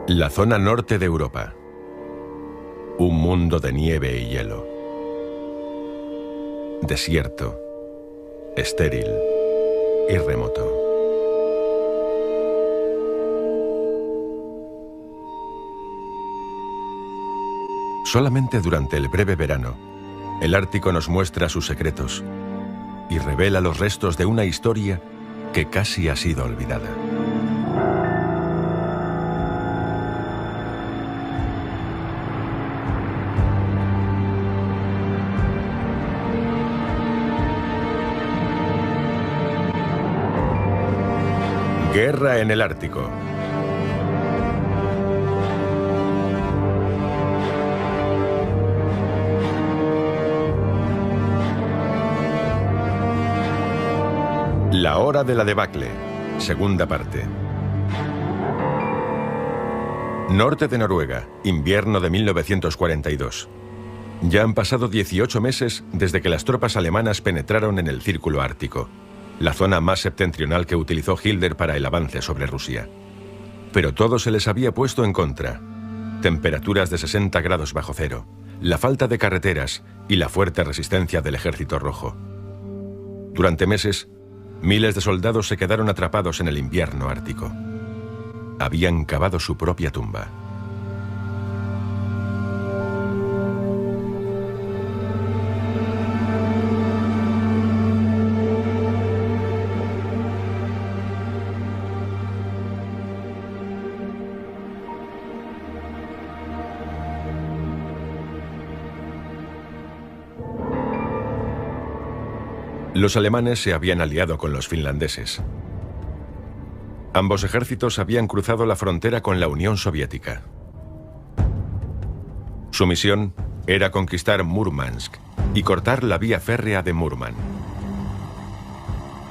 La zona norte de Europa. Un mundo de nieve y hielo. Desierto, estéril y remoto. Solamente durante el breve verano, el Ártico nos muestra sus secretos y revela los restos de una historia que casi ha sido olvidada. Guerra en el Ártico. La hora de la debacle, segunda parte. Norte de Noruega, invierno de 1942. Ya han pasado 18 meses desde que las tropas alemanas penetraron en el Círculo Ártico, la zona más septentrional que utilizó Hitler para el avance sobre Rusia. Pero todo se les había puesto en contra. Temperaturas de 60 grados bajo cero, la falta de carreteras y la fuerte resistencia del Ejército Rojo. Durante meses, miles de soldados se quedaron atrapados en el invierno ártico. Habían cavado su propia tumba. Los alemanes se habían aliado con los finlandeses. Ambos ejércitos habían cruzado la frontera con la Unión Soviética. Su misión era conquistar Múrmansk y cortar la vía férrea de Múrman.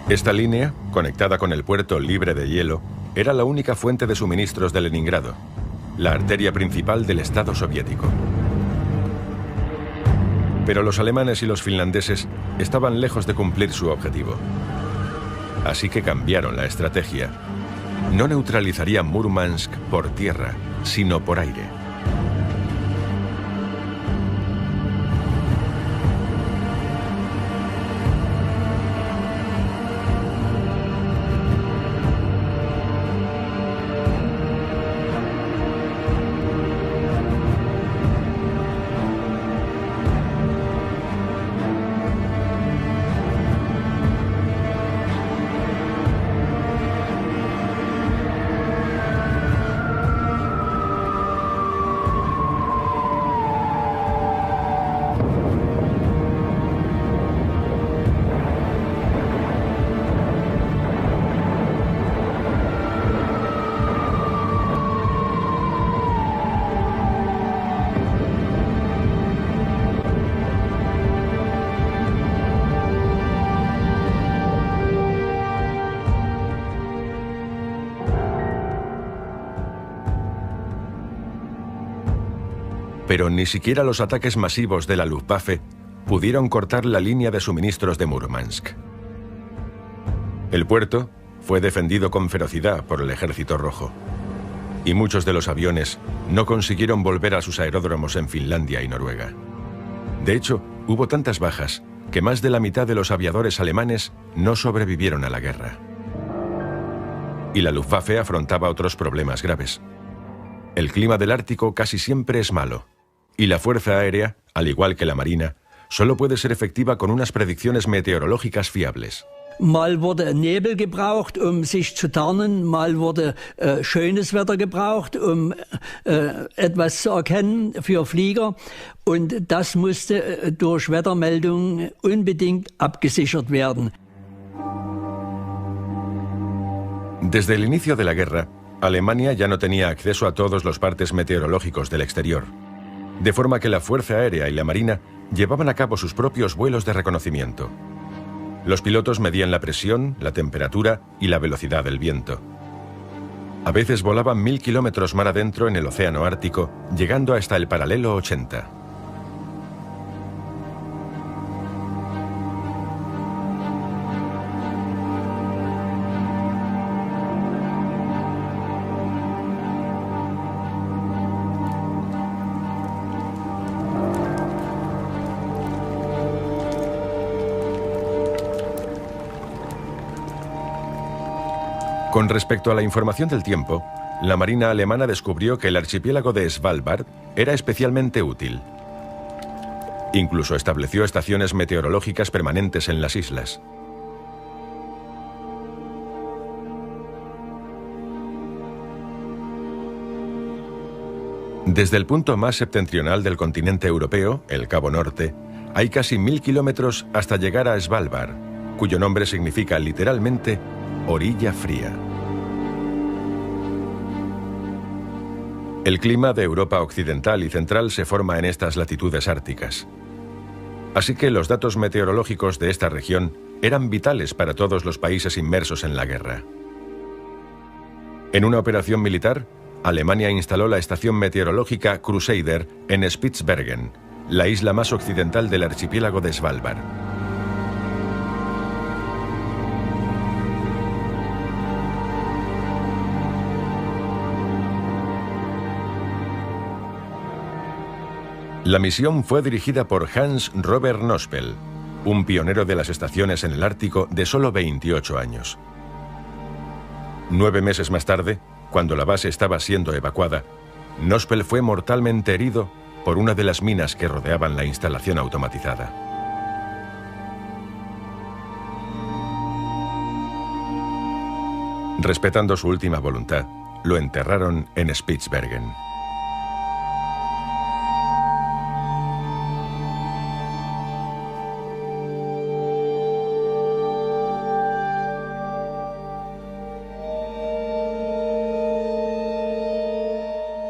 Esta línea, conectada con el puerto libre de hielo, era la única fuente de suministros de Leningrado, la arteria principal del Estado soviético. Pero los alemanes y los finlandeses estaban lejos de cumplir su objetivo. Así que cambiaron la estrategia. No neutralizarían Múrmansk por tierra, sino por aire. Pero ni siquiera los ataques masivos de la Luftwaffe pudieron cortar la línea de suministros de Múrmansk. El puerto fue defendido con ferocidad por el Ejército Rojo, y muchos de los aviones no consiguieron volver a sus aeródromos en Finlandia y Noruega. De hecho, hubo tantas bajas que más de la mitad de los aviadores alemanes no sobrevivieron a la guerra. Y la Luftwaffe afrontaba otros problemas graves. El clima del Ártico casi siempre es malo, y la Fuerza Aérea, al igual que la Marina, solo puede ser efectiva con unas predicciones meteorológicas fiables. Mal wurde Nebel gebraucht, sich zu tarnen, mal wurde schönes Wetter gebraucht, etwas zu erkennen für Flieger. Und das musste durch Wettermeldungen unbedingt abgesichert werden. Desde el inicio de la guerra, Alemania ya no tenía acceso a todos los partes meteorológicos del exterior, de forma que la Fuerza Aérea y la Marina llevaban a cabo sus propios vuelos de reconocimiento. Los pilotos medían la presión, la temperatura y la velocidad del viento. A veces volaban 1000 kilómetros mar adentro en el Océano Ártico, llegando hasta el paralelo 80. Con respecto a la información del tiempo, la Marina alemana descubrió que el archipiélago de Svalbard era especialmente útil. Incluso estableció estaciones meteorológicas permanentes en las islas. Desde el punto más septentrional del continente europeo, el Cabo Norte, hay casi 1000 kilómetros hasta llegar a Svalbard, cuyo nombre significa literalmente orilla fría. El clima de Europa occidental y central se forma en estas latitudes árticas. Así que los datos meteorológicos de esta región eran vitales para todos los países inmersos en la guerra. En una operación militar, Alemania instaló la estación meteorológica Crusader en Spitsbergen, la isla más occidental del archipiélago de Svalbard. La misión fue dirigida por Hans Robert Nospel, un pionero de las estaciones en el Ártico de solo 28 años. 9 meses más tarde, cuando la base estaba siendo evacuada, Nospel fue mortalmente herido por una de las minas que rodeaban la instalación automatizada. Respetando su última voluntad, lo enterraron en Spitsbergen.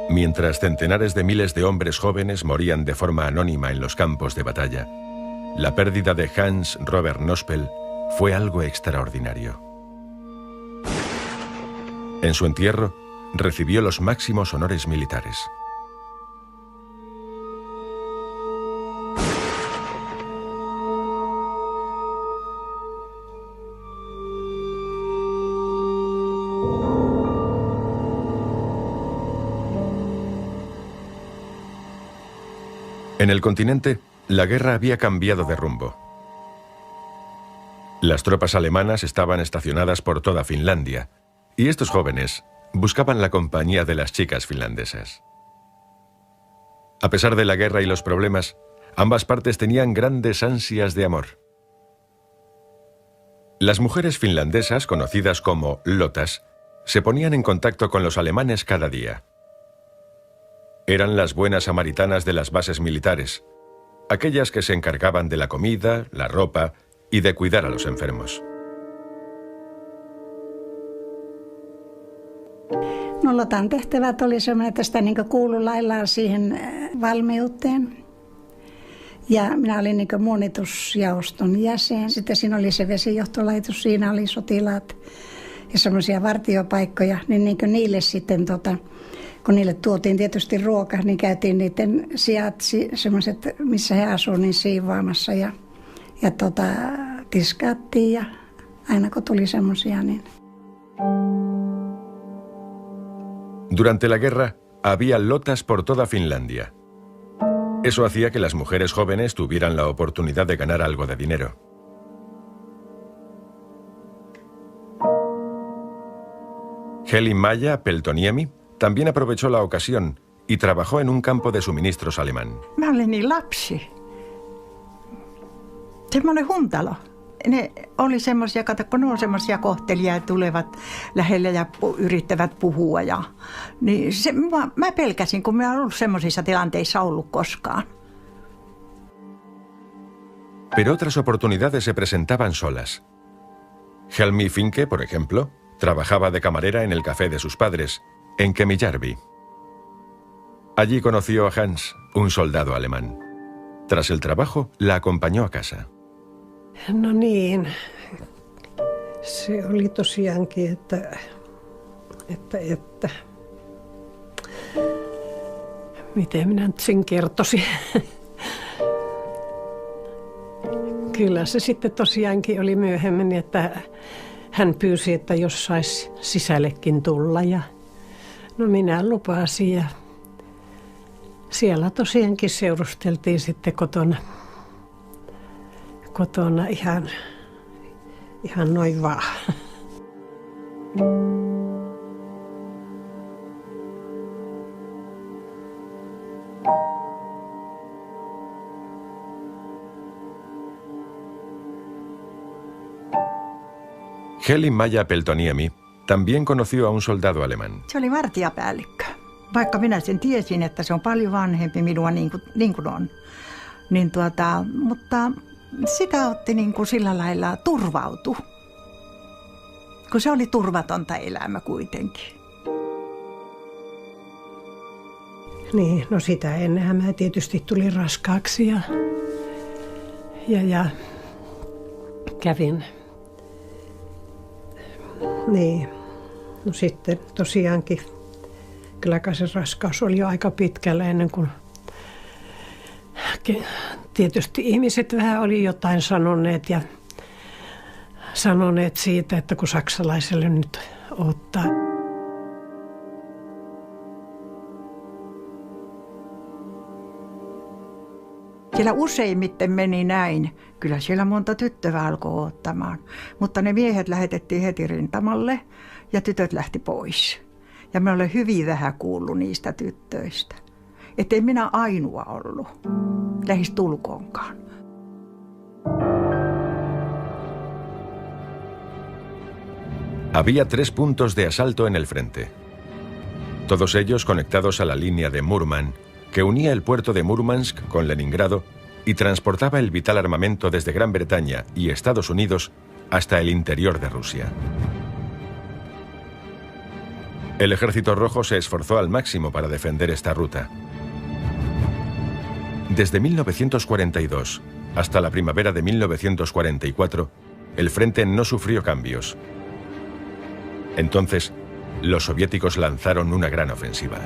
Mientras centenares de miles de hombres jóvenes morían de forma anónima en los campos de batalla, la pérdida de Hans Robert Nospel fue algo extraordinario. En su entierro, recibió los máximos honores militares. En el continente, la guerra había cambiado de rumbo. Las tropas alemanas estaban estacionadas por toda Finlandia, y estos jóvenes buscaban la compañía de las chicas finlandesas. A pesar de la guerra y los problemas, ambas partes tenían grandes ansias de amor. Las mujeres finlandesas, conocidas como lotas, se ponían en contacto con los alemanes cada día. Eran las buenas samaritanas de las bases militares, aquellas que se encargaban de la comida, la ropa y de cuidar a los enfermos. No, Lotan tehtävät oli semmoinen, että sitä kuului laillaan siihen valmiuteen. Ja minä olin muonitusjaoston jäsen. Sitten siinä oli se vesijohtolaitos, siinä oli sotilaat ja semmoisia vartiopaikkoja. Niin niille sitten, kun niille tuotiin tietysti ruoka, niin käytiin niiden sijat, semmoiset, missä he asuivat, niin siivoamassa ja tiskaattiin ja aina kun tuli semmoisia, niin... Durante la guerra, había lotas por toda Finlandia. Eso hacía que las mujeres jóvenes tuvieran la oportunidad de ganar algo de dinero. Heli-Maja Peltoniemi también aprovechó la ocasión y trabajó en un campo de suministros alemán. Mä olin niin lapsi. Semmoinen huntalo. Ne oli semmoisia, kun ne on semmoisia kohtelijoita, tulevat lähelle ja yrittävät puhua. Niin mä pelkäsin, kun mä en ollut semmoisissa tilanteissa ollut koskaan. Pero otras oportunidades se presentaban solas. Helmi Finke, por ejemplo, trabajaba de camarera en el café de sus padres, en Kemijärvi. Allí conoció a Hans, un soldado alemán. Tras el trabajo, la acompañó a casa. No niin, se oli tosiaankin, että miten minä nyt sen kertoisin. Kyllä se sitten tosiaankin oli myöhemmin, että hän pyysi, että jos saisi sisällekin tulla ja no minä lupasin ja siellä tosiaankin seurusteltiin sitten kotona ihan noin vaan. Heli Maja Peltoniemi también conoció a un soldado alemán. Se oli vartijapäällikkö. Vaikka minä sen tiesin, että se on paljon vanhempi minua niin kuin on. Mutta sitä otti niin kuin sillä lailla turvautu. Kun se oli turvatonta elämä kuitenkin. Niin, no sitä ennenhän mä tietysti tulin raskaaksi ja kävin. Niin, no sitten tosiaankin kyllä se raskaus oli jo aika pitkällä ennen kuin tietysti ihmiset vähän oli jotain sanoneet siitä, että kun saksalaiselle nyt ottaa. Siellä useimmiten meni näin. Kyllä siellä monta tyttöä alkoi ottamaan. Mutta ne miehet lähetettiin heti rintamalle ja tytöt lähti pois. Ja mä olen hyvin vähän kuullut niistä tyttöistä. Että ei minä ainoa ollut. Lähestulkoonkaan. Había 3 puntos de asalto en el frente. Todos ellos conectados a la línea de Murman, que unía el puerto de Murmansk con Leningrado y transportaba el vital armamento desde Gran Bretaña y Estados Unidos hasta el interior de Rusia. El Ejército Rojo se esforzó al máximo para defender esta ruta. Desde 1942 hasta la primavera de 1944, el frente no sufrió cambios. Entonces, los soviéticos lanzaron una gran ofensiva.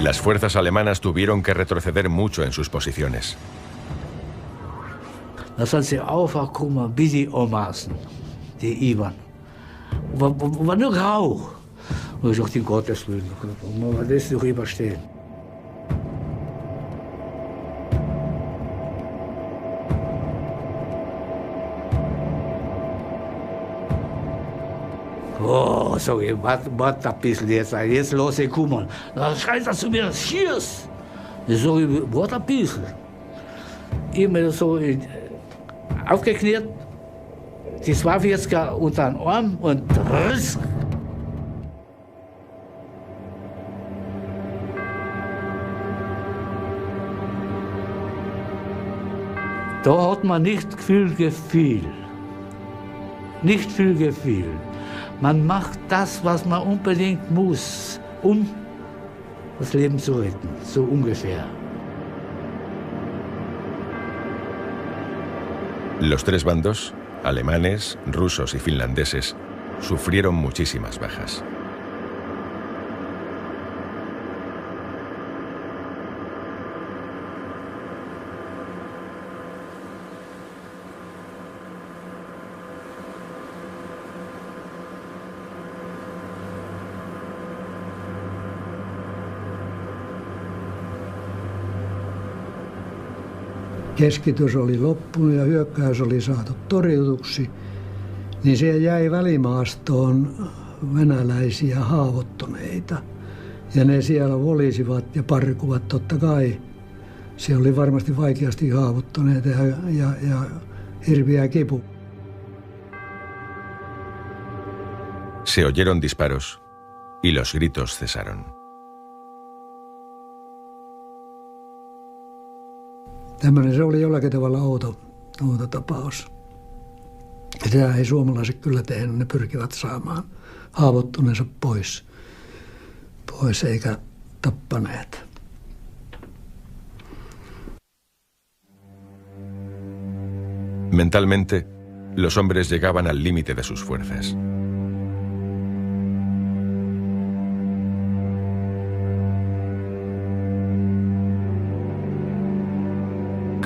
Las fuerzas alemanas tuvieron que retroceder mucho en sus posiciones. Das hat sie einfach kommen, wie die Omasen, die Ivan. War nur grau. Und ich dachte, um Gottes Willen, man war das noch überstehen. Oh, sorry, warte ein bisschen jetzt los, ich kommen. Da schreit er zu mir, schieß! Ich sage, warte ein bisschen. Immer so aufgeklärt, die Swawietzka unter den Arm und riss. Da hat man nicht viel Gefühl. Nicht viel Gefühl. Man macht das, was man unbedingt muss, um das Leben zu retten, so ungefähr. Los 3 bandos, alemanes, rusos y finlandeses, sufrieron muchísimas bajas. Keskitys oli loppunut ja hyökkäys oli saatu torjutuksi, niin siellä jäi välimaastoon venäläisiä haavoittuneita. Ja ne siellä volisivat ja parkuvat totta kai. Siellä oli varmasti vaikeasti haavoittuneita ja hirviä kipu. Se oyeron disparos y los gritos cesaron. Tämmöinen se oli jollakin tavalla outo tapaus. Ja sitä ei suomalaiset kyllä tehnyt, ne pyrkivät saamaan haavoittuneensa pois eikä tappaneet. Mentalmente, los hombres llegaban al límite de sus fuerzas.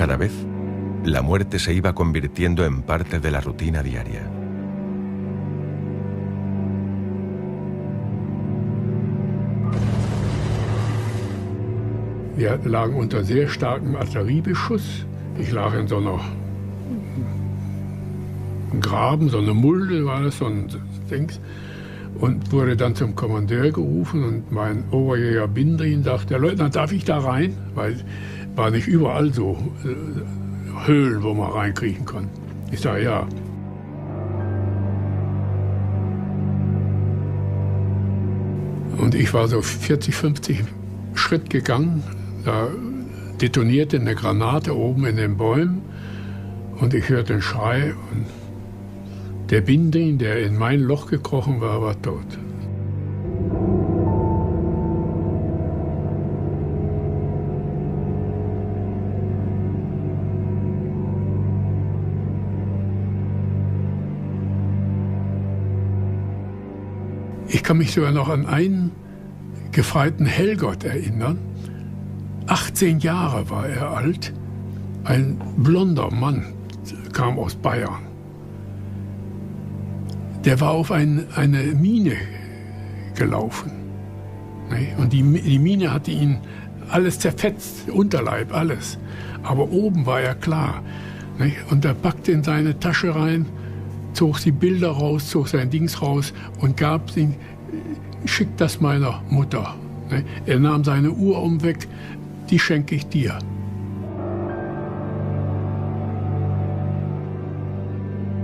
Cada vez, la muerte se iba convirtiendo en parte de la rutina diaria. Wir lagen unter sehr starkem Artilleriebeschuss. Ich lag in so einer Graben, so eine Mulde war das, so ein Dings. Und wurde dann zum Kommandeur gerufen und mein Oberjäger Bindrin sagte, der Leutnant, darf ich da rein? Weil war nicht überall so Höhlen, wo man reinkriechen konnte. Ich sage, ja. Und ich war so 40, 50 Schritt gegangen. Da detonierte eine Granate oben in den Bäumen und ich hörte einen Schrei. Und der Bindrin, der in mein Loch gekrochen war, war tot. Ich kann mich sogar noch an einen gefreiten Helgott erinnern. 18 Jahre war er alt, ein blonder Mann, kam aus Bayern. Der war auf eine Mine gelaufen. Und die Mine hatte ihn alles zerfetzt, Unterleib, alles. Aber oben war er klar. Und er packte in seine Tasche rein, zog die Bilder raus, zog sein Dings raus und gab sie, schick das meiner Mutter. Er nahm seine Uhr weg, die schenke ich dir.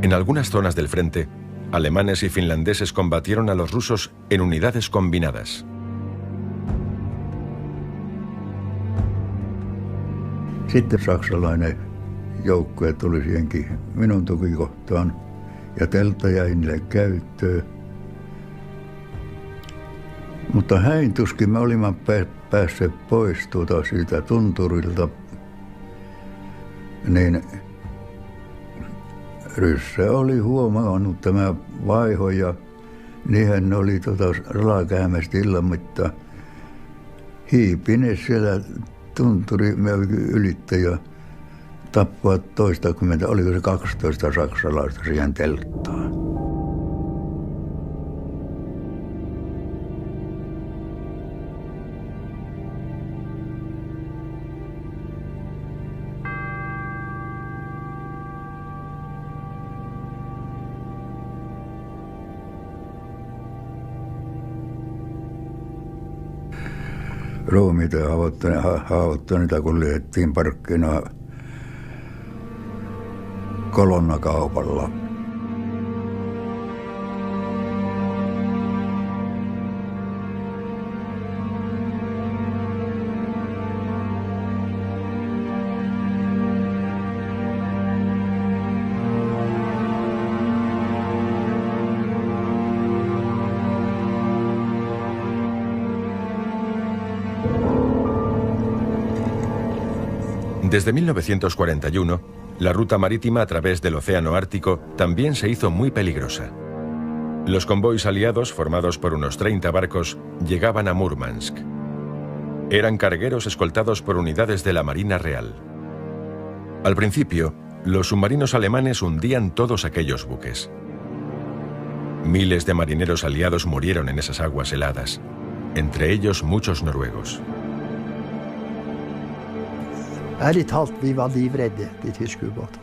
En algunas zonas del frente, alemanes y finlandeses combatieron a los rusos en unidades combinadas. Sitten saksalainen joukkue tuli siihenkin minun tukikohtaan ja teltta jäi niille käyttöön. Mutta häin tuskin me olimme päässeet pois siitä tunturilta, niin ryssä oli huomannut tämä vaiho ja niinhän oli ralakäämästä illan, mutta hiipine siellä tunturi ylitti ja tappoivat toistakymmentä, oliko se 12 saksalaista siihen telttaan. Ruumiita ja haavoittuneita kuljetettiin parkkina kolonnakaupalla. Desde 1941, la ruta marítima a través del Océano Ártico también se hizo muy peligrosa. Los convoys aliados, formados por unos 30 barcos, llegaban a Murmansk. Eran cargueros escoltados por unidades de la Marina Real. Al principio, los submarinos alemanes hundían todos aquellos buques. Miles de marineros aliados murieron en esas aguas heladas, entre ellos muchos noruegos. Ærlig talt, vi var livredde, de tyske ubåtene.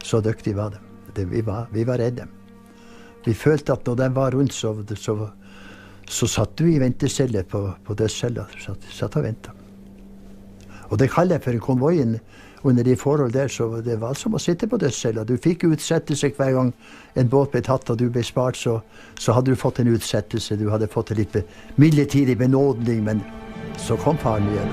Så dyktige var de. Vi var redde. Vi følte at når de var rundt, så satt du i ventecelle på dødscella. Satt og ventet. Og det kaller jeg for konvoien under de forhold der, så det var som å sitte på dødscella. Du fikk utsettelse hver gang en båt ble tatt og du ble spart, så hadde du fått en utsettelse. Du hadde fått en litt midlertidig benådning, men så kom faren igjen.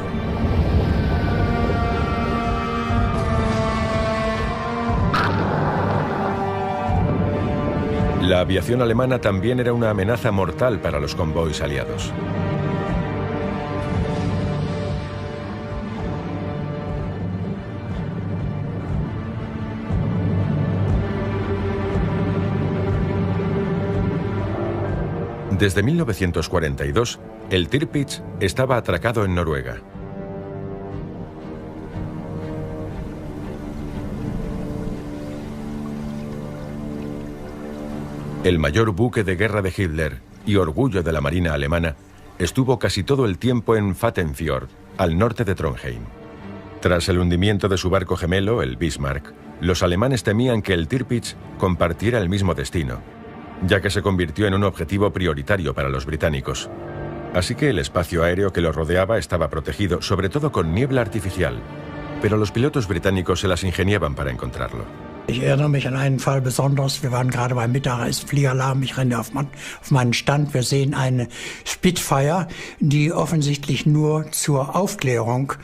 La aviación alemana también era una amenaza mortal para los convoys aliados. Desde 1942, el Tirpitz estaba atracado en Noruega. El mayor buque de guerra de Hitler y orgullo de la marina alemana estuvo casi todo el tiempo en Vattenfjord, al norte de Trondheim. Tras el hundimiento de su barco gemelo, el Bismarck, los alemanes temían que el Tirpitz compartiera el mismo destino, ya que se convirtió en un objetivo prioritario para los británicos. Así que el espacio aéreo que lo rodeaba estaba protegido, sobre todo con niebla artificial, pero los pilotos británicos se las ingeniaban para encontrarlo. Ich erinnere mich an einen Fall besonders. Wir waren gerade beim Mittagessen-Fliegeralarm. Ich renne auf meinen Stand. Wir sehen eine Spitfire, die offensichtlich nur zur Aufklärung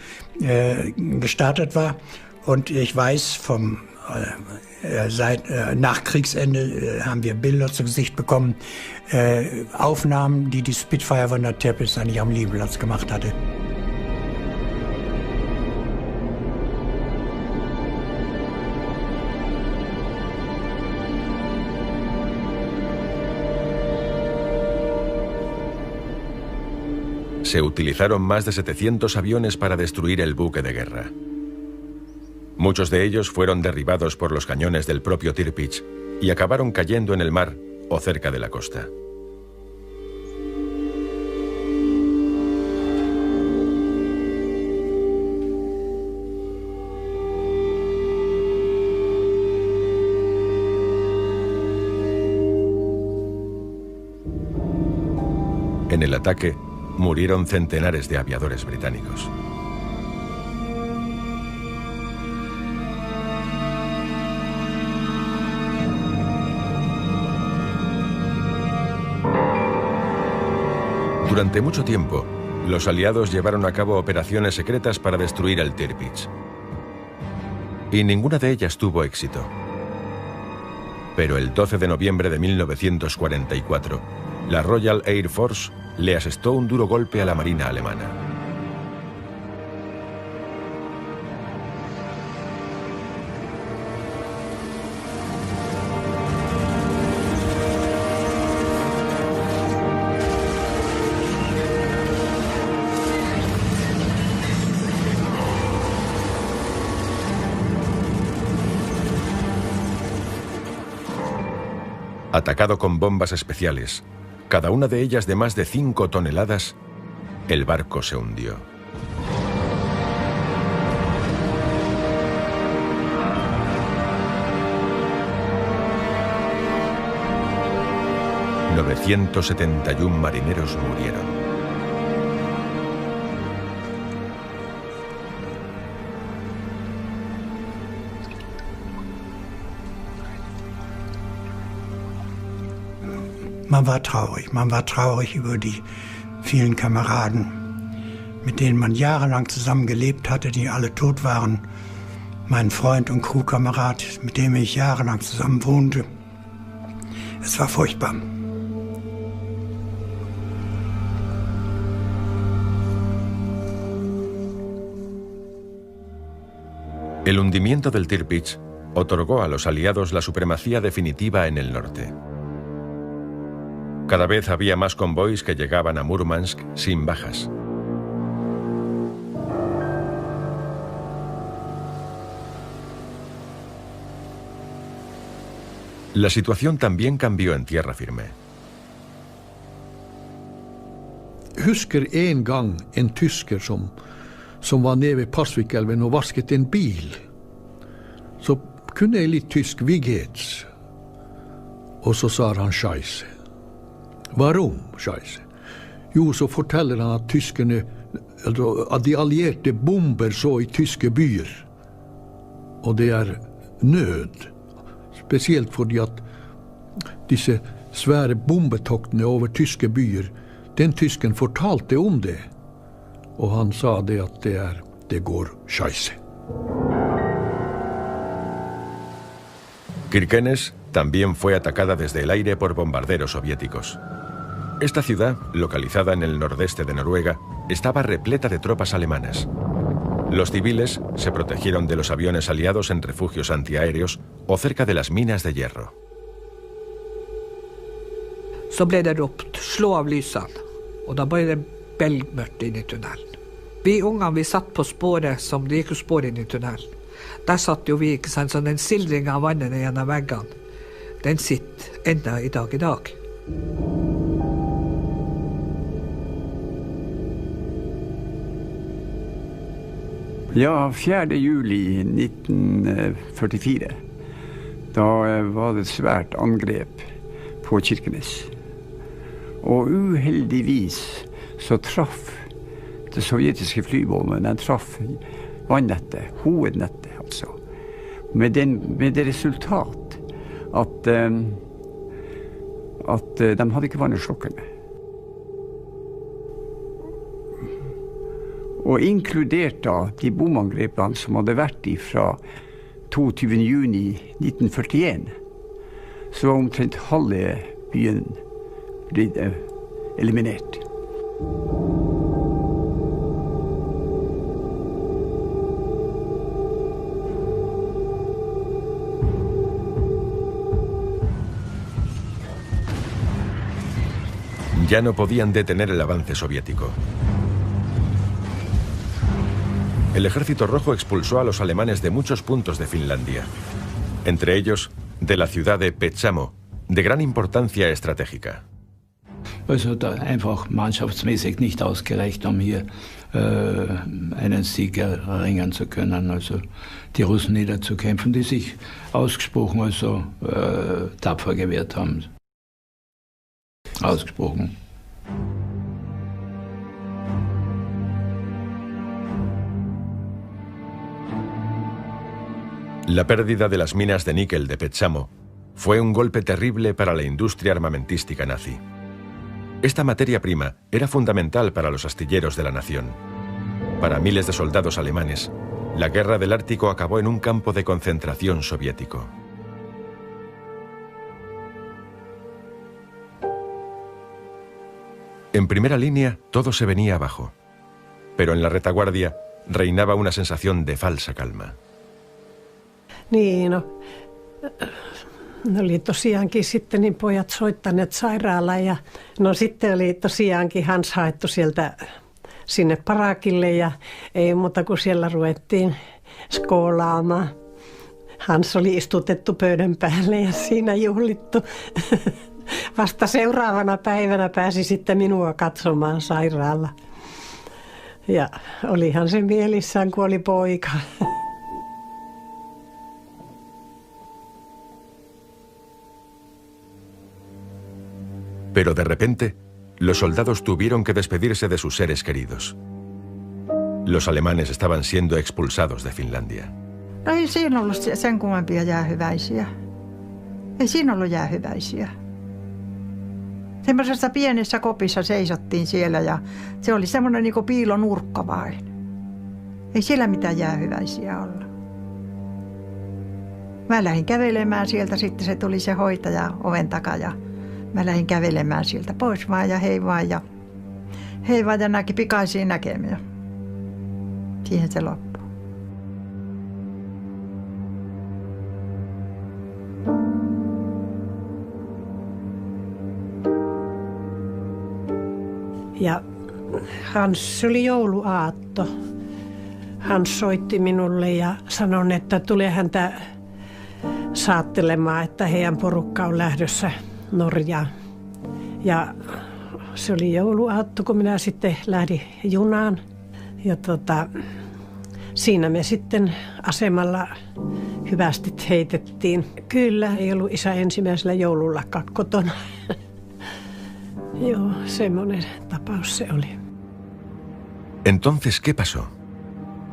gestartet war. Und ich weiß, seit Nachkriegsende haben wir Bilder zu Gesicht bekommen, Aufnahmen, die Spitfire von der Tirpitz eigentlich am Liegeplatz gemacht hatte. Se utilizaron más de 700 aviones para destruir el buque de guerra. Muchos de ellos fueron derribados por los cañones del propio Tirpitz y acabaron cayendo en el mar o cerca de la costa. En el ataque murieron centenares de aviadores británicos. Durante mucho tiempo, los aliados llevaron a cabo operaciones secretas para destruir el Tirpitz. Y ninguna de ellas tuvo éxito. Pero el 12 de noviembre de 1944, la Royal Air Force le asestó un duro golpe a la marina alemana. Atacado con bombas especiales, cada una de ellas de más de 5 toneladas, el barco se hundió. ...971 marineros murieron. Man war traurig über die vielen Kameraden, mit denen man jahrelang zusammen gelebt hatte, die alle tot waren. Mein Freund und Crewkamerad, mit dem ich jahrelang zusammen wohnte. Es war furchtbar. El hundimiento del Tirpitz otorgó a los aliados la supremacía definitiva en el norte. Cada vez había más convoys que llegaban a Murmansk sin bajas. La situación también cambió en tierra firme. Husker en gang en tysker som var nede ved Pasvikelven og vasket en bil. Så kunne jeg litt tysk Vigets. Og så sa han scheisse. Varom, scheisse? Jo, så forteller han at tyskerne, at de allierte bomber så i tyske byer. Og det er nød. Spesielt fordi at disse svære bombetoktene over tyske byer, den tysken fortalte om det. Og han sa det at det går scheisse. Kirkenes también fue atacada desde el aire por bombarderos soviéticos. Esta ciudad, localizada en el nordeste de Noruega, estaba repleta de tropas alemanas. Los civiles se protegieron de los aviones aliados en refugios antiaéreos o cerca de las minas de hierro. Så ble det ropt, slå av lysene, og da ble det belgmørkt inn i tunnelen. Vi ungene, vi satt på spåret som det gikk spår inn i tunnelen. Der satt jo vi, ikke sant, sånn en sildring av vannet gjennom veggene. den sitter ända idag. Ja, 4. juli 1944, da var det et svært angrep på Kirkenes. Og uheldigvis så traff det sovjetiske flybomben, den traff vannettet, hovednettet altså. Med det resultat at de hadde ikke vannslokkene. Og inkludert da de bomangrepene som hadde vært fra 22. juni 1941, så var omtrent halve byen blitt eliminert. Ya no podían detener el avance soviético. El Ejército Rojo expulsó a los alemanes de muchos puntos de Finlandia, entre ellos de la ciudad de Petsamo, de gran importancia estratégica. Also da einfach mannschaftsmäßig nicht ausgereicht, hier einen Sieg erringen zu können. Also die Russen niederzukämpfen, die sich ausgesprochen tapfer gewehrt haben. Ausgesprochen. La pérdida de las minas de níquel de Petsamo fue un golpe terrible para la industria armamentística nazi. Esta materia prima era fundamental para los astilleros de la nación. Para miles de soldados alemanes, la guerra del Ártico acabó en un campo de concentración soviético. En primera línea, todo se venía abajo, pero en la retaguardia reinaba una sensación de falsa calma. Niin, ne oli tosiaankin sitten niin pojat soittaneet sairaalaan ja sitten oli tosiaankin Hans haettu sieltä sinne parakille ja ei muuta kuin siellä ruvettiin skoolaamaan. Hans oli istutettu pöydän päälle ja siinä juhlittu. Vasta seuraavana päivänä pääsi sitten minua katsomaan sairaalla. Ja olihan se mielissään, kun oli poika. Pero de repente, los soldados tuvieron que despedirse de sus seres queridos. Los alemanes estaban siendo expulsados de Finlandia. No ei siinä ollut sen kummempia jäähyväisiä. Ei siinä ollut jäähyväisiä. Semmoisessa pienessä kopissa seisottiin siellä ja se oli semmoinen niin kuin piilonurkka vain. Ei siellä mitään jäähyväisiä olla. Mä lähdin kävelemään sieltä, sitten se tuli se hoitaja oven takaa ja mä lähdin kävelemään sieltä pois vaan ja hei vaan ja näki pikaisia näkemiä. Siihen se loppui. Ja Hans oli jouluaatto. Hans soitti minulle ja sanoi, että tulee häntä saattelemaan, että heidän porukka on lähdössä Norjaan. Ja se oli jouluaatto, kun minä sitten lähdin junaan. Ja siinä me sitten asemalla hyvästit heitettiin. Kyllä, ei ollut isä ensimmäisellä joulullakaan kotona. Joo, semmoinen tapaus se oli. Entonces, ¿qué pasó?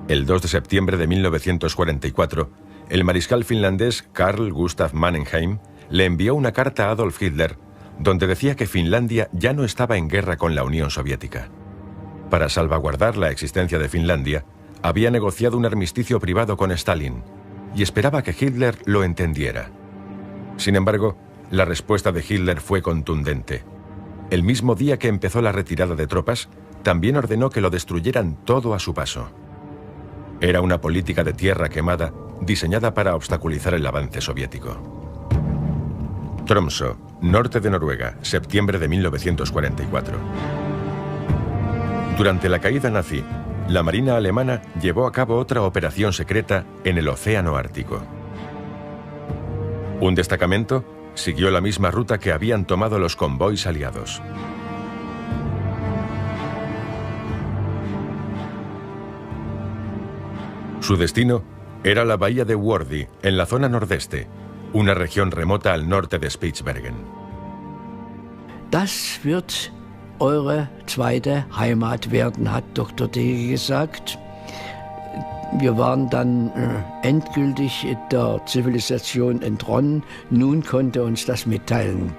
El 2 de septiembre de 1944, el mariscal finlandés Carl Gustaf Mannerheim le envió una carta a Adolf Hitler donde decía que Finlandia ya no estaba en guerra con la Unión Soviética. Para salvaguardar la existencia de Finlandia, había negociado un armisticio privado con Stalin y esperaba que Hitler lo entendiera. Sin embargo, la respuesta de Hitler fue contundente. El mismo día que empezó la retirada de tropas, también ordenó que lo destruyeran todo a su paso. Era una política de tierra quemada diseñada para obstaculizar el avance soviético. Tromsø, norte de Noruega, septiembre de 1944. Durante la caída nazi, la Marina alemana llevó a cabo otra operación secreta en el Océano Ártico. Un destacamento siguió la misma ruta que habían tomado los convoys aliados. Su destino era la bahía de Wordy, en la zona nordeste, una región remota al norte de Spitsbergen. Das wird eure zweite Heimat werden, hat Dr. Dege gesagt. Wir waren dann endgültig der Zivilisation entronnen. Nun konnte uns das mitteilen.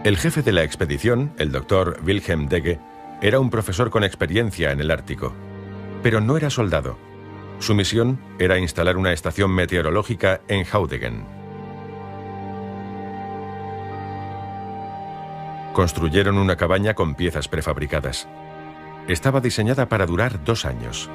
El jefe de la expedición, el doctor Wilhelm Dege, era un profesor con experiencia en el Ártico, pero no era soldado. Su misión era instalar una estación meteorológica en Haudegen. Construyeron una cabaña con piezas prefabricadas. Estaba diseñada para durar 2 años.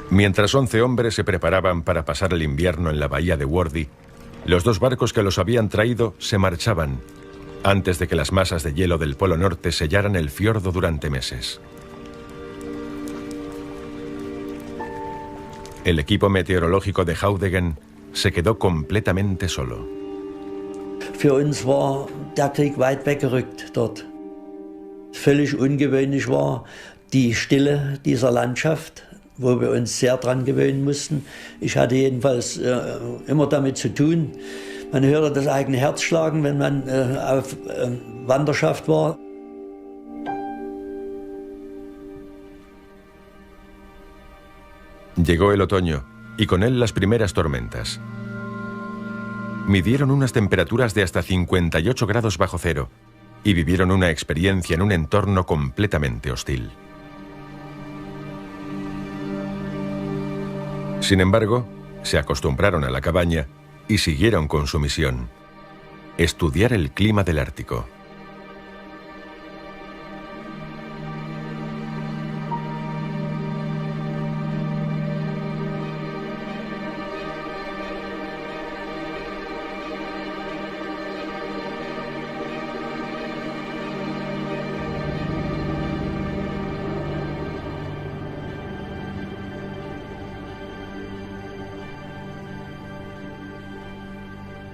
Mientras 11 hombres se preparaban para pasar el invierno en la bahía de Wordy, los 2 barcos que los habían traído se marchaban, antes de que las masas de hielo del Polo Norte sellaran el fiordo durante meses. El equipo meteorológico de Haudegen se quedó completamente solo. Für uns war der Krieg weit weggerückt dort. Völlig ungewöhnlich war die Stille dieser Landschaft, wo wir uns sehr dran gewöhnen mussten. Ich hatte jedenfalls immer damit zu tun. Man hörte das eigene Herz schlagen, wenn man auf Wanderschaft war. Llegó el otoño y con él las primeras tormentas. Midieron unas temperaturas de hasta 58 grados bajo cero y vivieron una experiencia en un entorno completamente hostil. Sin embargo, se acostumbraron a la cabaña y siguieron con su misión: estudiar el clima del Ártico.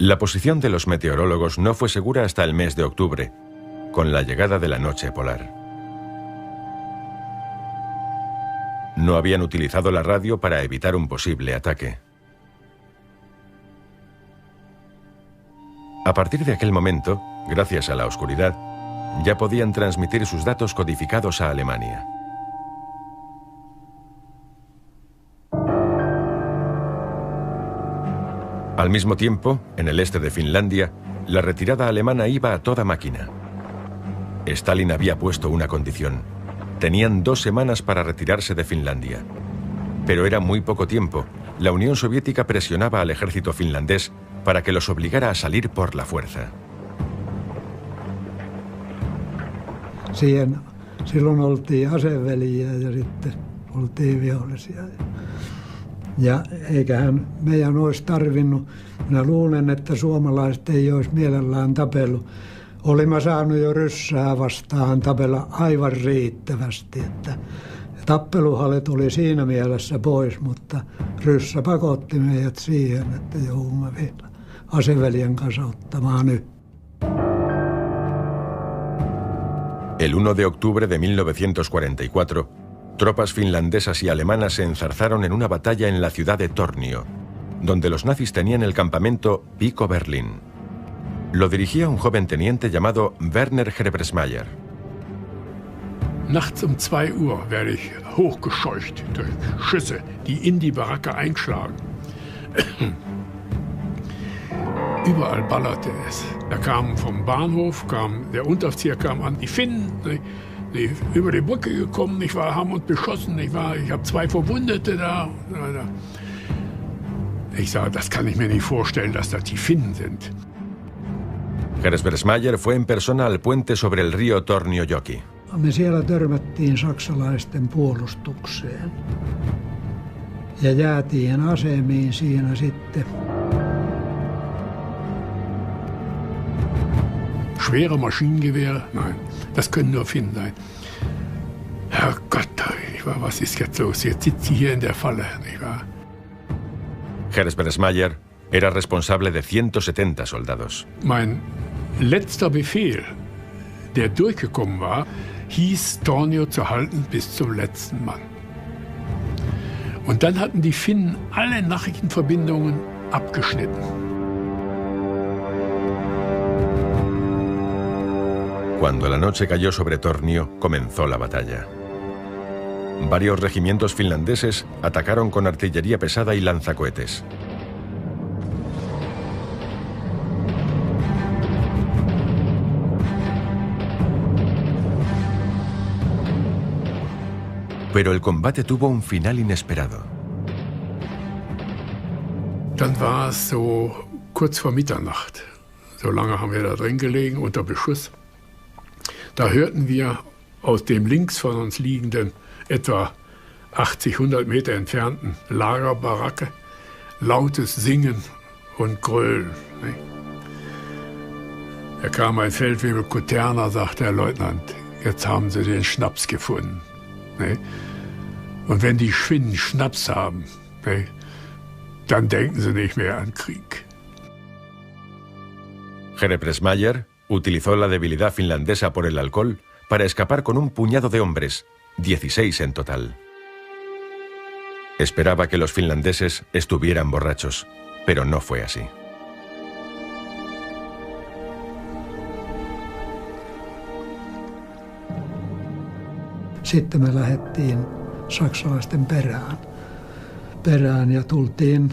La posición de los meteorólogos no fue segura hasta el mes de octubre, con la llegada de la noche polar. No habían utilizado la radio para evitar un posible ataque. A partir de aquel momento, gracias a la oscuridad, ya podían transmitir sus datos codificados a Alemania. Al mismo tiempo, en el este de Finlandia, la retirada alemana iba a toda máquina. Stalin había puesto una condición: tenían 2 semanas para retirarse de Finlandia. Pero era muy poco tiempo. La Unión Soviética presionaba al ejército finlandés para que los obligara a salir por la fuerza. Silloin oltiin aseveljiä ja sitten oltiin vihollisia. Ja eiköhän meidän olisi tarvinnut. Minä luulen, että suomalaiset ei olisi mielellään tapellut. Olimme saanut jo ryssää vastaan tapella aivan riittävästi. Että tappeluhalle tuli siinä mielessä pois, mutta ryssä pakotti meidät siihen, että joudumme vielä aseveljen kanssa ottamaan nyt. El 1 de octubre de 1944, tropas finlandesas y alemanas se enzarzaron en una batalla en la ciudad de Tornio, donde los nazis tenían el campamento Pico Berlin. Lo dirigía un joven teniente llamado Werner Herbesmeyer. Nachts um 2 Uhr werde ich hochgescheucht durch Schüsse, die in die Baracke einschlagen. Überall ballerte es. Da kam vom Bahnhof, der Unteroffizier kam an, die Finnen, die über die Brücke gekommen, nicht wahr, haben uns beschossen, nicht wahr, ich habe 2 Verwundete da. Ich sage, das kann ich mir nicht vorstellen, dass das die Finnen sind. Hersbergsmayer fue en persona al puente sobre el río Torniojoki. Me siellä törmättiin saksalaisten puolustukseen ja jäätiin asemiin siinä sitten. Schwere Maschinengewehre? Nein, das können nur Finnen sein. Herrgott, was ist jetzt los? Jetzt sitzt sie hier in der Falle, nicht wahr? Hersbergsmayer era responsable de 170 soldados. Mein letzter Befehl, der durchgekommen war, hieß, Tornio zu halten bis zum letzten Mann. Und dann hatten die Finnen alle Nachrichtenverbindungen abgeschnitten. Cuando la noche cayó sobre Tornio, comenzó la batalla. Varios regimientos finlandeses atacaron con artillería pesada y lanzacohetes. Pero el combate tuvo un final inesperado. Dann war es so kurz vor Mitternacht. So lange haben wir da drin gelegen unter Beschuss. Da hörten wir aus dem links von uns liegenden, etwa 80, 100 Meter entfernten Lagerbaracke lautes Singen und Grölen. Da kam ein Feldwebel Kuterna, sagte der Leutnant, jetzt haben sie den Schnaps gefunden. Und wenn die Finnen Schnaps haben, dann denken sie nicht mehr an Krieg. Hersbergsmayer utilizó la debilidad finlandesa por el alcohol para escapar con un puñado de hombres, 16 en total. Esperaba que los finlandeses estuvieran borrachos, pero no fue así. Sitten me lähdettiin saksalaisten perään ja tultiin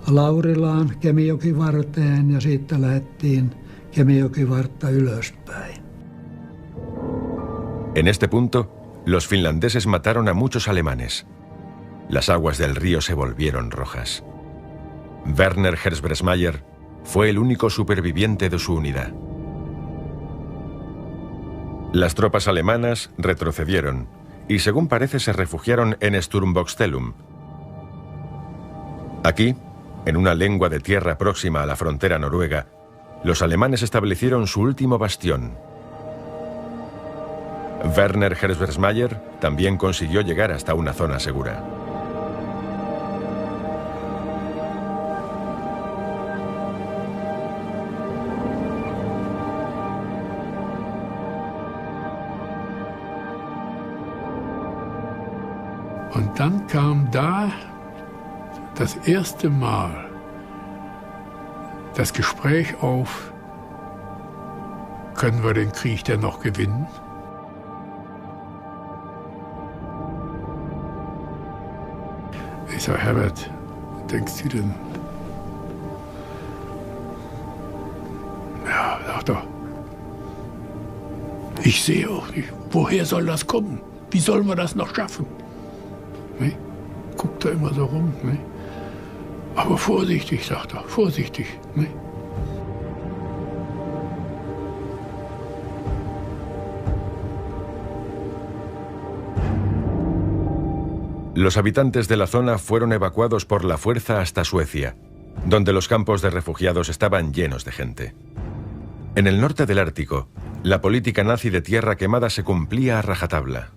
Laurilaan Kemijokivarteen ja siitä lähdettiin Kemijokivartta ylöspäin. En este punto, los finlandeses mataron a muchos alemanes. Las aguas del río se volvieron rojas. Werner Hersbergsmayer fue el único superviviente de su unidad. Las tropas alemanas retrocedieron y, según parece, se refugiaron en Sturmboxtelum. Aquí, en una lengua de tierra próxima a la frontera noruega, los alemanes establecieron su último bastión. Werner Hersbergsmayer también consiguió llegar hasta una zona segura. Und dann kam da das erste Mal das Gespräch auf, können wir den Krieg denn noch gewinnen? Ich sage, Herbert, denkst du denn? Ja, sagt er, ich sehe auch nicht, woher soll das kommen? Wie sollen wir das noch schaffen? Ne? Guckt er immer so rum. Ne? Aber vorsichtig, sagt er, vorsichtig. Ne? Los habitantes de la zona fueron evacuados por la fuerza hasta Suecia, donde los campos de refugiados estaban llenos de gente. En el norte del Ártico, la política nazi de tierra quemada se cumplía a rajatabla.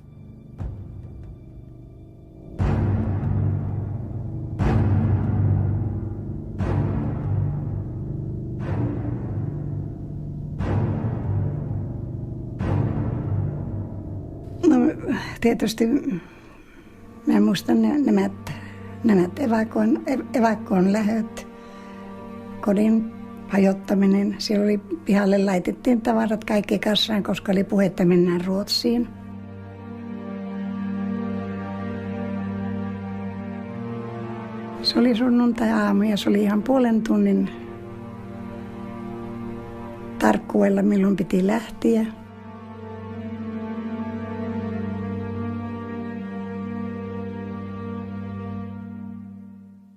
Tietysti mä muistan nämä evakkoon lähöt, kodin hajottaminen. Siellä oli pihalle laitettiin tavarat kaikki kassaan, koska oli puhe, että mennään Ruotsiin. Se oli sunnuntai-aamu ja se oli ihan puolen tunnin tarkkuudella, milloin piti lähteä.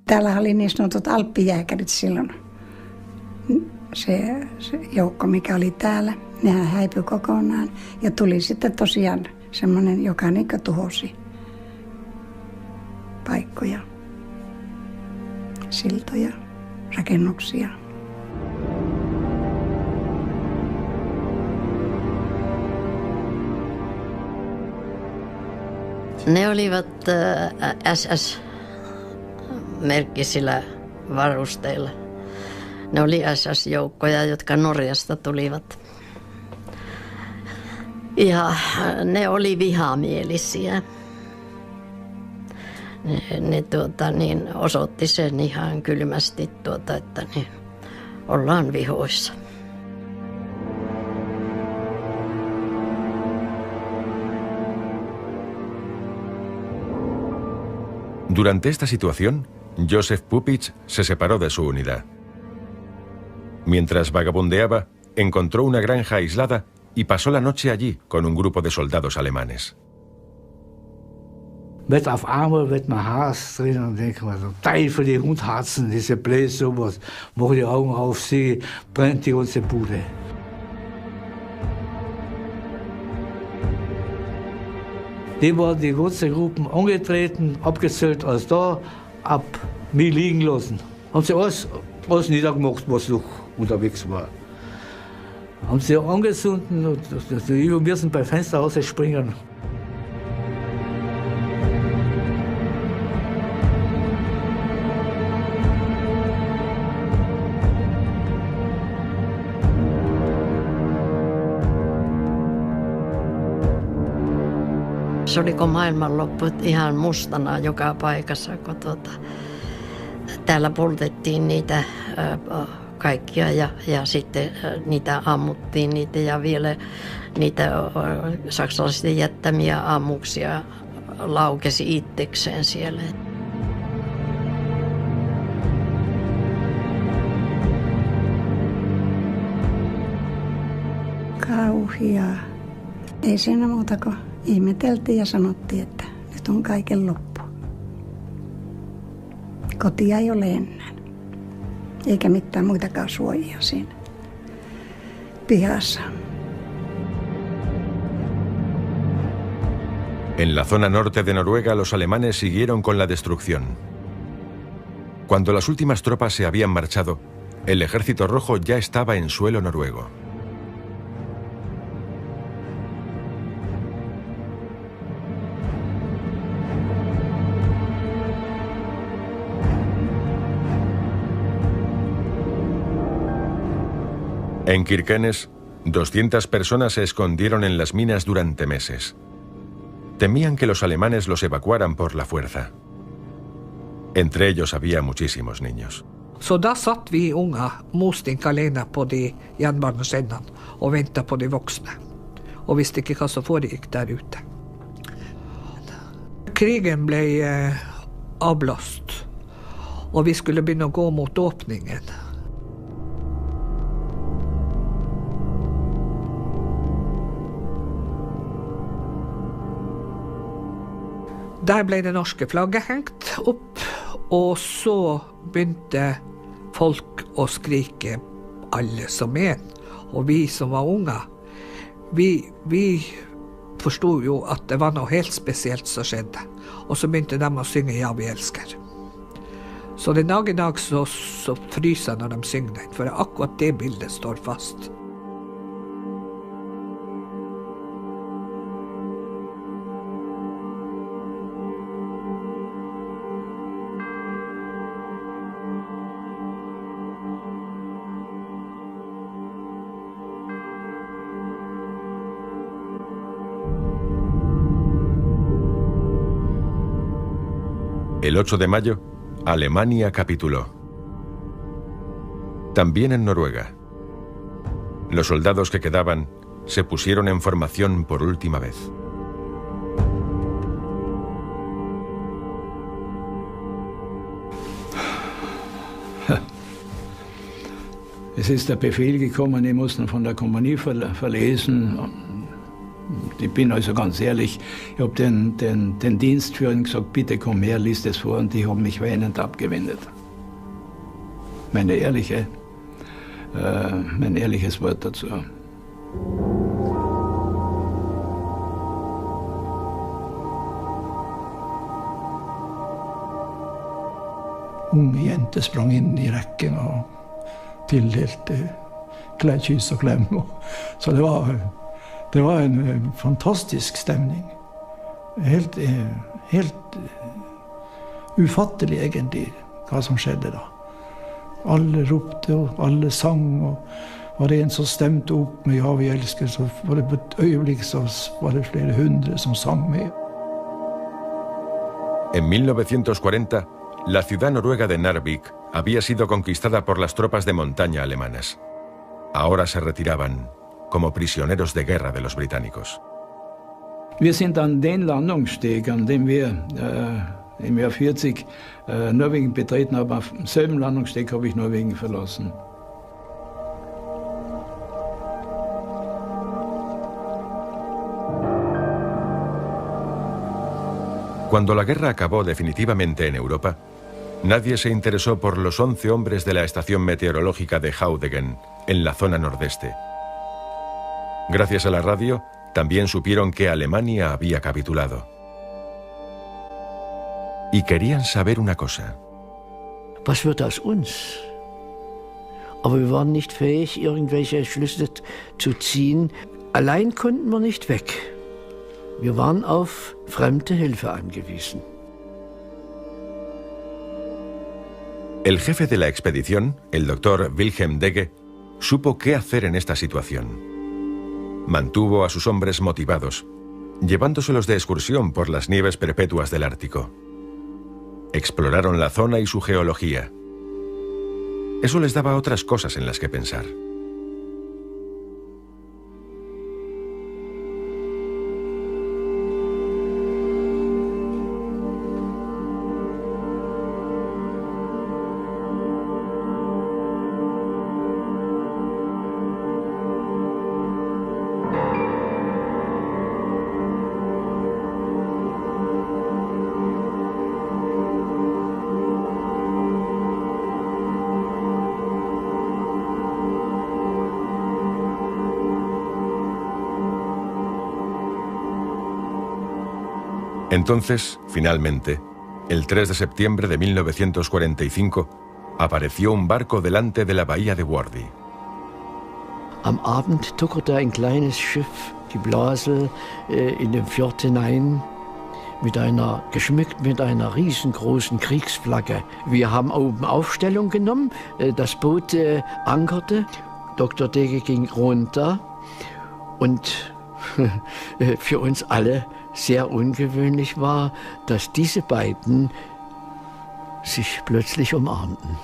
Täällä oli niin sanotut alppijääkärit silloin. Se joukko, mikä oli täällä, nehän häipyi kokonaan. Ja tuli sitten tosiaan semmoinen, joka niin tuhosi paikkoja, siltoja, rakennuksia. Ne olivat SS-merkkisillä varusteilla. Ne oli SS-joukkoja, jotka Norjasta tulivat. Ja ne oli vihamielisiä. Ne osoitti sen ihan kylmästi, että ne ollaan vihoissa. Durante esta situación, Josef Pupic se separó de su unidad. Mientras vagabundeaba, encontró una granja aislada y pasó la noche allí con un grupo de soldados alemanes. Mit auf einmal wird man Hass drin und denkt man so, Teufel, die Hundhatzen, diese Bläse, sowas, mach die Augen auf, sie brennt die ganze Bude. Die waren die ganze Gruppen angetreten, abgezählt als da, ab mich liegen lassen. Haben sie alles niedergemacht, was noch unterwegs war. Haben sie angezündet und wir müssen beim Fenster raus springen. Se oli kun maailmanloppu ihan mustana joka paikassa, kun täällä poltettiin niitä kaikkia ja sitten niitä ammuttiin niitä ja vielä niitä saksalaisten jättämiä ammuksia laukesi itsekseen siellä. Kauheaa. Ei siinä muuta kuin ihmeteltiin ja sanottiin, että nyt on kaiken loppu. Kotia ei ole enää. Eikä mitään muitakaan suojia siinä pihassa. En la zona norte de Noruega, los alemanes siguieron con la destrucción. Cuando las últimas tropas se habían marchado, el ejército rojo ya estaba en suelo noruego. En Kirkenes, 200 personas se escondieron en las minas durante meses. Temían que los alemanes los evacuaran por la fuerza. Entre ellos había muchísimos niños. Så där satt vi unga mustinka alene på de jernbaneskinnan och väntade på de vuxna. Och visste inte vad som föregick där ute. Krigen blev avblåst och vi skulle börja gå mot öppningen. Der ble det norske flagget hengt opp, og så begynte folk å skrike alle som en. Og vi som var unge, vi forstod jo at det var noe helt spesielt som skjedde. Og så begynte de å synge «Ja, vi elsker». Så den dag i dag så fryser jeg når de synger den, for akkurat det bildet står fast. El 8 de mayo, Alemania capituló. También en Noruega. Los soldados que quedaban se pusieron en formación por última vez. Es ist der Befehl gekommen, die mussten von der Kompanie verlesen. Ich bin also ganz ehrlich, ich habe den Dienstführer gesagt, bitte komm her, lies das vor, und die haben mich weinend abgewendet. Mein ehrliches Wort dazu. Unge jenter sprang inn i rekken og tildelte klær, og klem. Så det var en fantastisk stemning. Helt ufattelig egentlig hva som skjedde da. Alle ropte og alle sang, og var det en som stemte opp med «Ja, vi elsker», så var det på et øyeblikk så var det flere hundre som sang med. En 1940, la ciudad noruega de Narvik había sido conquistada por las tropas de montaña alemanas. Ahora se retiraban como prisioneros de guerra de los británicos. Wir sind an den Landungssteg, an dem wir im Jahr 40 Norwegen betreten haben, auf demselben Landungssteg habe ich Norwegen verlassen. Cuando la guerra acabó definitivamente en Europa, nadie se interesó por los 11 hombres de la estación meteorológica de Haudegen, en la zona nordeste. Gracias a la radio, también supieron que Alemania había capitulado. Y querían saber una cosa. Was wird aus uns? Aber wir waren nicht fähig, irgendwelche Schlüsse zu ziehen. Allein konnten wir nicht weg. Wir waren auf fremde Hilfe angewiesen. El jefe de la expedición, el doctor Wilhelm Degge, supo qué hacer en esta situación. Mantuvo a sus hombres motivados, llevándoselos de excursión por las nieves perpetuas del Ártico. Exploraron la zona y su geología. Eso les daba otras cosas en las que pensar. Entonces, finalmente, el 3 de septiembre de 1945, apareció un barco delante de la bahía de Wardi. Am Abend tuckerte ein kleines Schiff, die Blasel, in den Fjord hinein, geschmückt mit einer riesengroßen Kriegsflagge. Wir haben oben Aufstellung genommen, das Boot ankerte, Dr. Degge ging runter und für uns alle sehr ungewöhnlich war, dass diese beiden sich plötzlich umarmten.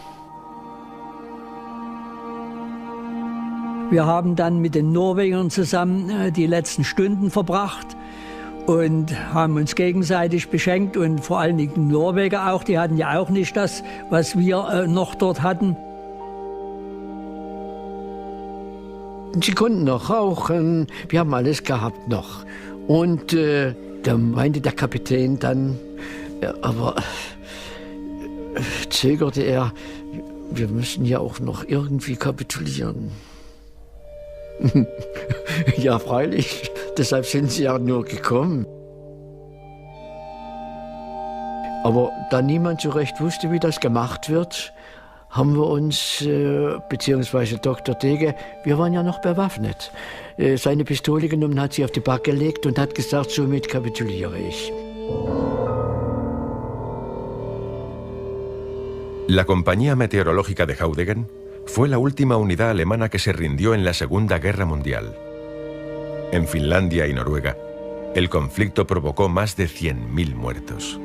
Wir haben dann mit den Norwegern zusammen die letzten Stunden verbracht und haben uns gegenseitig beschenkt, und vor allen Dingen die Norweger auch, die hatten ja auch nicht das, was wir noch dort hatten. Sie konnten noch rauchen, wir haben alles gehabt noch. Und da meinte der Kapitän dann, aber zögerte er, wir müssen ja auch noch irgendwie kapitulieren. Ja, freilich, deshalb sind sie ja nur gekommen. Aber da niemand so recht wusste, wie das gemacht wird, haben wir uns, beziehungsweise Dr. Degge, wir waren ja noch bewaffnet, seine Pistole genommen, hat sie auf die Back gelegt und hat gesagt, somit kapituliere ich. La Compañía Meteorológica de Haudegen fue la última unidad alemana que se rindió en la Segunda Guerra Mundial. En Finlandia y Noruega, el conflicto provocó más de 100.000 muertos.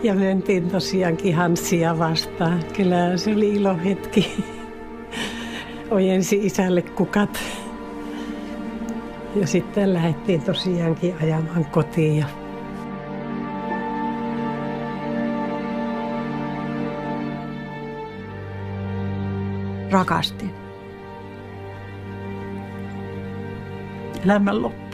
Ja mentiin tosiaankin Hanssia vastaan. Kyllä se oli ilohetki. ojensi isälle kukat. Ja sitten lähdettiin tosiaankin ajamaan kotiin. Rakastin. Elämän loppuun.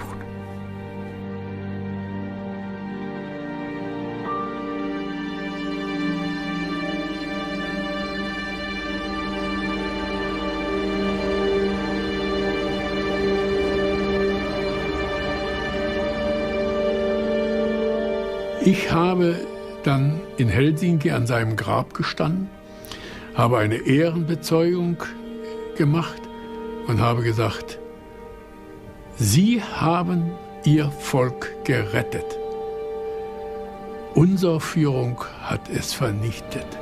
Ich habe dann in Helsinki an seinem Grab gestanden, habe eine Ehrenbezeugung gemacht und habe gesagt, Sie haben Ihr Volk gerettet. Unsere Führung hat es vernichtet.